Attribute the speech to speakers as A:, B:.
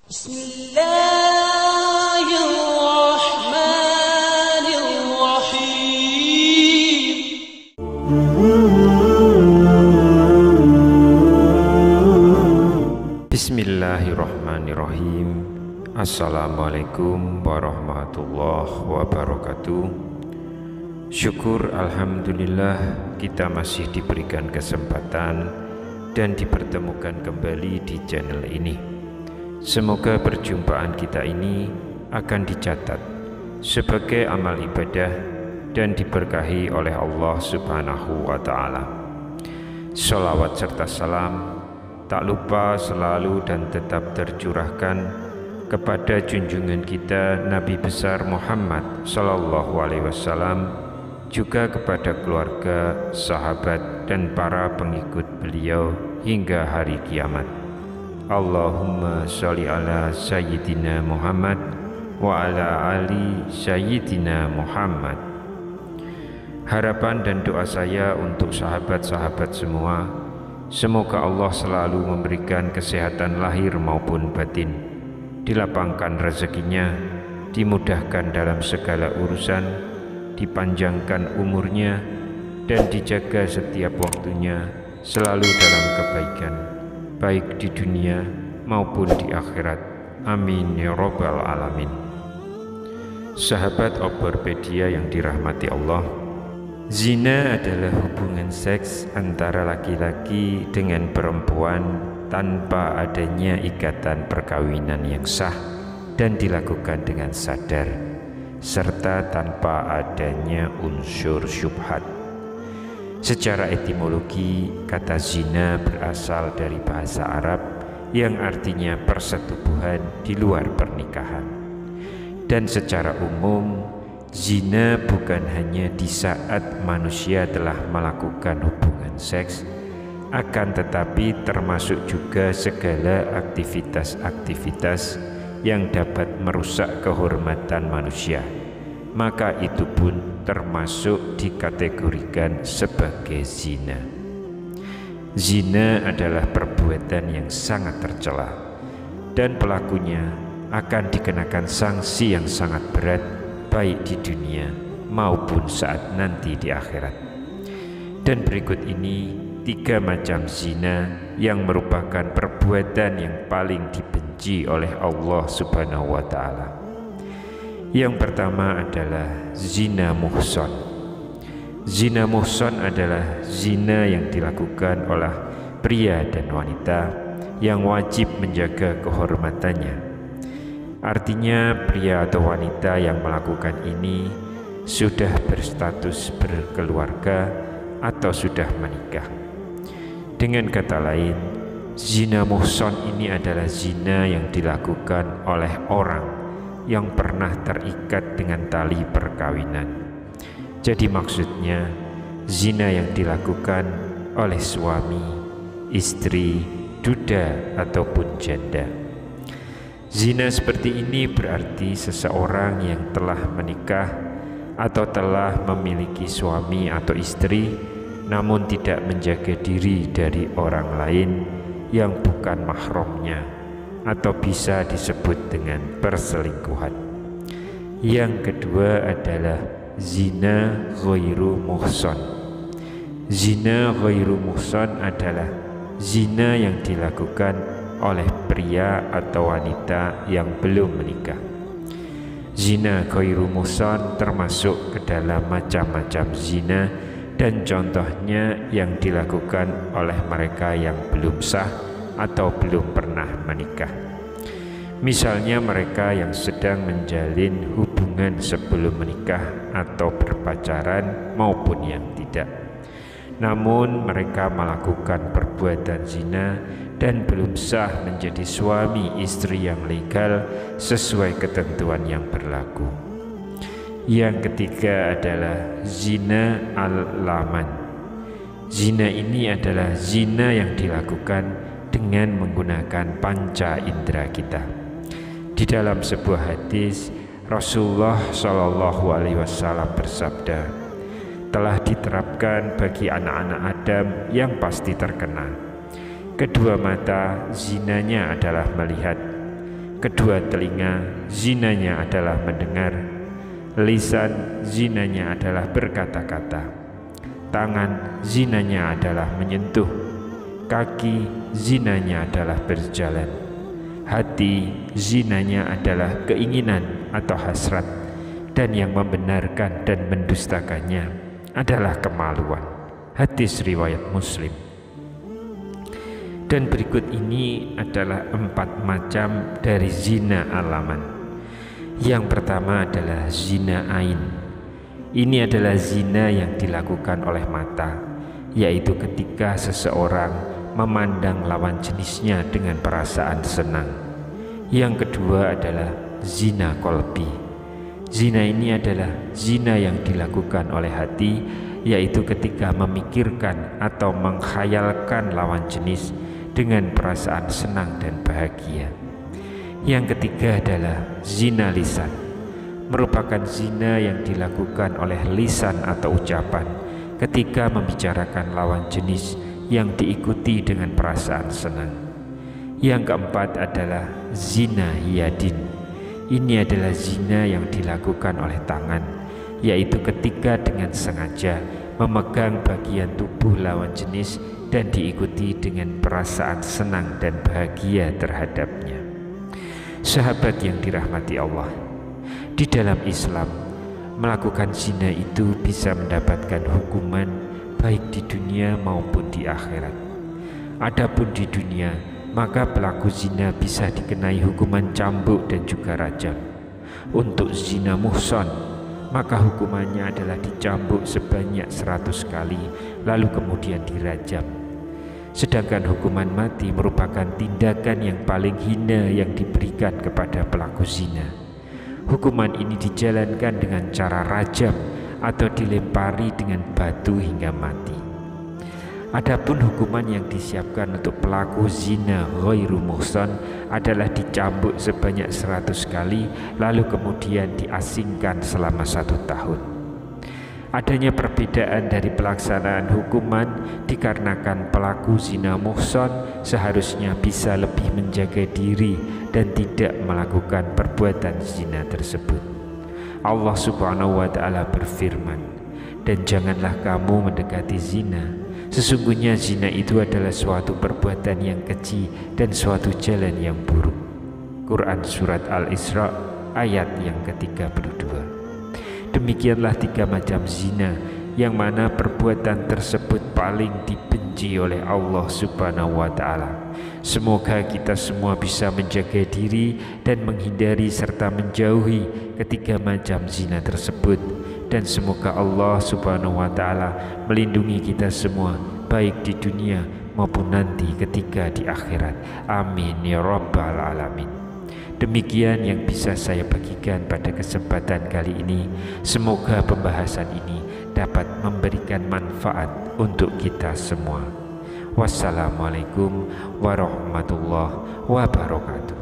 A: Bismillahirrahmanirrahim. Assalamualaikum warahmatullahi wabarakatuh. Syukur alhamdulillah kita masih diberikan kesempatan dan dipertemukan kembali di channel ini. Semoga perjumpaan kita ini akan dicatat sebagai amal ibadah dan diberkahi oleh Allah Subhanahu wa Ta'ala. Sholawat serta salam tak lupa selalu dan tetap tercurahkan kepada junjungan kita Nabi besar Muhammad Sallallahu Alaihi Wasallam, juga kepada keluarga, sahabat, dan para pengikut beliau hingga hari kiamat. Allahumma sholli ala Sayyidina Muhammad wa ala ali Sayyidina Muhammad. Harapan dan doa saya untuk sahabat-sahabat semua, semoga Allah selalu memberikan kesehatan lahir maupun batin, dilapangkan rezekinya, dimudahkan dalam segala urusan, dipanjangkan umurnya, dan dijaga setiap waktunya selalu dalam kebaikan, baik di dunia maupun di akhirat. Amin ya rabbal alamin. Sahabat Obropedia yang dirahmati Allah, zina adalah hubungan seks antara laki-laki dengan perempuan tanpa adanya ikatan perkawinan yang sah dan dilakukan dengan sadar, serta tanpa adanya unsur syubhat. Secara etimologi, kata zina berasal dari bahasa Arab yang artinya persetubuhan di luar pernikahan. Dan secara umum, zina bukan hanya di saat manusia telah melakukan hubungan seks, akan tetapi termasuk juga segala aktivitas-aktivitas yang dapat merusak kehormatan manusia, maka itu pun termasuk dikategorikan sebagai zina. Zina adalah perbuatan yang sangat tercela dan pelakunya akan dikenakan sanksi yang sangat berat, baik di dunia maupun saat nanti di akhirat. Dan berikut ini 3 macam zina yang merupakan perbuatan yang paling dibenci oleh Allah Subhanahu wa Ta'ala. Yang pertama adalah zina muhsan. Zina muhsan adalah zina yang dilakukan oleh pria dan wanita yang wajib menjaga kehormatannya. Artinya pria atau wanita yang melakukan ini sudah berstatus berkeluarga atau sudah menikah. Dengan kata lain, zina muhsan ini adalah zina yang dilakukan oleh orang yang pernah terikat dengan tali perkawinan. Jadi maksudnya zina yang dilakukan oleh suami, istri, duda ataupun janda. Zina seperti ini berarti seseorang yang telah menikah atau telah memiliki suami atau istri namun tidak menjaga diri dari orang lain yang bukan mahramnya, atau bisa disebut dengan perselingkuhan. Yang kedua adalah zina ghairu muhsan. Zina ghairu muhsan adalah zina yang dilakukan oleh pria atau wanita yang belum menikah. Zina ghairu muhsan termasuk ke dalam macam-macam zina, dan contohnya yang dilakukan oleh mereka yang belum sah atau belum pernah menikah. Misalnya mereka yang sedang menjalin hubungan sebelum menikah atau berpacaran maupun yang tidak, namun mereka melakukan perbuatan zina dan belum sah menjadi suami istri yang legal sesuai ketentuan yang berlaku. Yang ketiga adalah zina al-laman. Zina ini adalah zina yang dilakukan dengan menggunakan panca indera kita. Di dalam sebuah hadis, Rasulullah Shallallahu Alaihi Wasallam bersabda, telah diterapkan bagi anak-anak Adam yang pasti terkena. Kedua mata zinanya adalah melihat, Kedua telinga, zinanya adalah mendengar. Lisan, zinanya adalah berkata-kata. Tangan, zinanya adalah menyentuh. Kaki, zinanya adalah berjalan. Hati, zinanya adalah keinginan atau hasrat. Dan yang membenarkan dan mendustakannya adalah kemaluan. Hadis riwayat Muslim. Dan berikut ini adalah 4 macam dari zina alaman. Yang pertama adalah zina ain. Ini adalah zina yang dilakukan oleh mata, yaitu ketika seseorang memandang lawan jenisnya dengan perasaan senang. Yang kedua adalah zina qalbi. Zina ini adalah zina yang dilakukan oleh hati, yaitu ketika memikirkan atau menghayalkan lawan jenis dengan perasaan senang dan bahagia. Yang ketiga adalah zina lisan, merupakan zina yang dilakukan oleh lisan atau ucapan ketika membicarakan lawan jenis yang diikuti dengan perasaan senang. Yang keempat adalah zina yadin. Ini adalah zina yang dilakukan oleh tangan, yaitu ketika dengan sengaja memegang bagian tubuh lawan jenis dan diikuti dengan perasaan senang dan bahagia terhadapnya. Sahabat yang dirahmati Allah, di dalam Islam, melakukan zina itu bisa mendapatkan hukuman baik di dunia maupun di akhirat. Adapun di dunia, maka pelaku zina bisa dikenai hukuman cambuk dan juga rajam. Untuk zina muhsan, maka hukumannya adalah dicambuk sebanyak 100 kali, lalu kemudian dirajam. Sedangkan hukuman mati merupakan tindakan yang paling hina yang diberikan kepada pelaku zina. Hukuman ini dijalankan dengan cara rajam atau dilempari dengan batu hingga mati. Adapun hukuman yang disiapkan untuk pelaku zina ghairu muhsan adalah dicambuk sebanyak 100 kali, lalu kemudian diasingkan selama 1 tahun. Adanya perbedaan dari pelaksanaan hukuman dikarenakan pelaku zina muhsan seharusnya bisa lebih menjaga diri dan tidak melakukan perbuatan zina tersebut. Allah Subhanahu wa ta'ala berfirman, "Dan janganlah kamu mendekati zina. Sesungguhnya zina itu adalah suatu perbuatan yang keji dan suatu jalan yang buruk." Quran Surat Al-Isra ayat yang ke-32. Demikianlah 3 macam zina yang mana perbuatan tersebut paling dibenci oleh Allah Subhanahu wa ta'ala. Semoga kita semua bisa menjaga diri dan menghindari serta menjauhi 3 macam zina tersebut. Dan semoga Allah Subhanahu wa ta'ala melindungi kita semua baik di dunia maupun nanti ketika di akhirat. Amin ya rabbal alamin. Demikian yang bisa saya bagikan pada kesempatan kali ini. Semoga pembahasan ini dapat memberikan manfaat untuk kita semua. Wassalamualaikum warahmatullahi wabarakatuh.